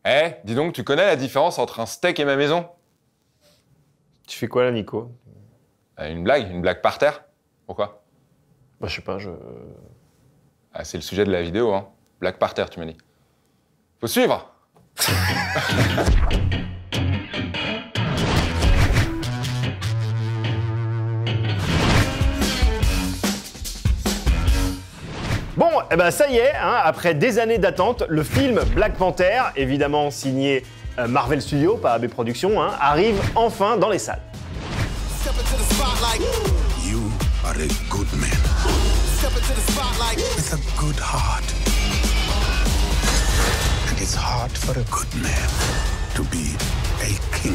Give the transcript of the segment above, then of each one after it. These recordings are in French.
Eh, dis donc, tu connais la différence entre un steak et ma maison? Tu fais quoi là, Nico? Une blague par terre? Pourquoi? Bah, je sais pas, Ah, c'est le sujet de la vidéo, hein. Blague par terre, tu m'as dit. Faut suivre! Bon, eh ben ça y est, hein, après des années d'attente, le film Black Panther, évidemment signé Marvel Studios, pas AB Productions, hein, arrive enfin dans les salles. You are a good man. With a good heart. And it's hard for a good man to be a king.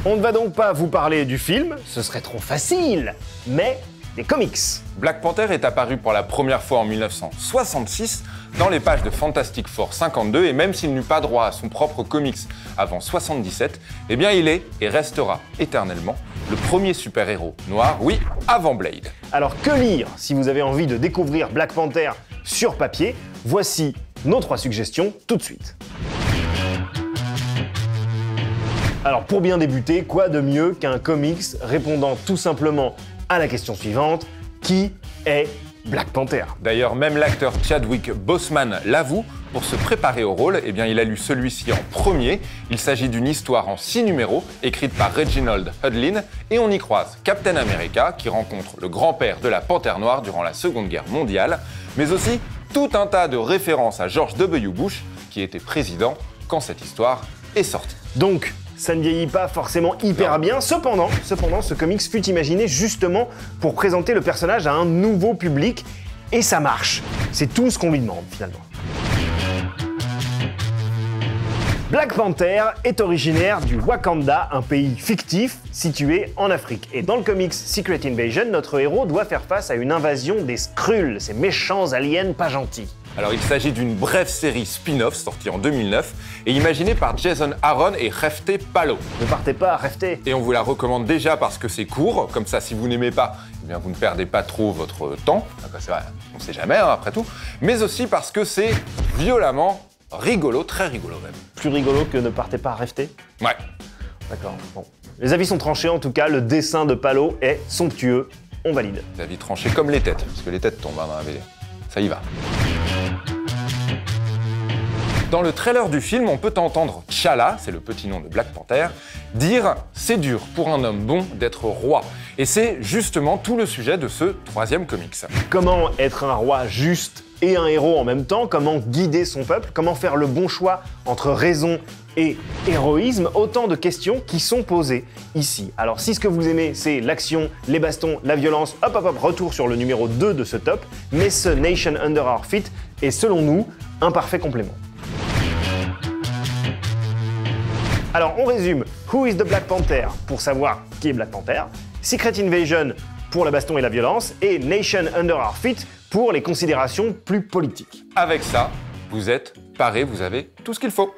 On ne va donc pas vous parler du film, ce serait trop facile, mais des comics. Black Panther est apparu pour la première fois en 1966 dans les pages de Fantastic Four 52 et même s'il n'eut pas droit à son propre comics avant 77, eh bien il est et restera éternellement le premier super-héros noir, oui, avant Blade. Alors que lire si vous avez envie de découvrir Black Panther sur papier? Voici nos 3 suggestions tout de suite. Alors pour bien débuter, quoi de mieux qu'un comics répondant tout simplement à la question suivante, qui est Black Panther? D'ailleurs, même l'acteur Chadwick Boseman l'avoue, pour se préparer au rôle, eh bien, il a lu celui-ci en premier. Il s'agit d'une histoire en 6 numéros, écrite par Reginald Hudlin, et on y croise Captain America, qui rencontre le grand-père de la Panthère Noire durant la Seconde Guerre mondiale, mais aussi tout un tas de références à George W. Bush, qui était président quand cette histoire est sortie. Donc, ça ne vieillit pas forcément hyper bien. Cependant, ce comics fut imaginé justement pour présenter le personnage à un nouveau public, et ça marche. C'est tout ce qu'on lui demande finalement. Black Panther est originaire du Wakanda, un pays fictif situé en Afrique. Et dans le comics Secret Invasion, notre héros doit faire face à une invasion des Skrulls, ces méchants aliens pas gentils. Alors il s'agit d'une brève série spin-off sortie en 2009 et imaginée par Jason Aaron et Refté Palo. Ne partez pas, Refté. Et on vous la recommande déjà parce que c'est court, comme ça si vous n'aimez pas, eh bien vous ne perdez pas trop votre temps, c'est vrai, on ne sait jamais hein, après tout, mais aussi parce que c'est violemment rigolo, très rigolo même. Plus rigolo que Ne partez pas, Refté? Ouais. D'accord, bon. Les avis sont tranchés en tout cas, le dessin de Palo est somptueux, on valide. Les avis tranchés comme les têtes, parce que les têtes tombent hein, dans la BD. Ça y va. Dans le trailer du film, on peut entendre T'Challa, c'est le petit nom de Black Panther, dire « C'est dur pour un homme bon d'être roi ». Et c'est justement tout le sujet de ce 3e comics. Comment être un roi juste et un héros en même temps? Comment guider son peuple? Comment faire le bon choix entre raison et héroïsme? Autant de questions qui sont posées ici. Alors si ce que vous aimez, c'est l'action, les bastons, la violence, hop hop hop, retour sur le numéro 2 de ce top, mais ce Nation Under Our Feet est selon nous un parfait complément. Alors on résume, Who is the Black Panther pour savoir qui est Black Panther, Secret Invasion pour la baston et la violence, et Nation Under Our Feet pour les considérations plus politiques. Avec ça, vous êtes paré, vous avez tout ce qu'il faut.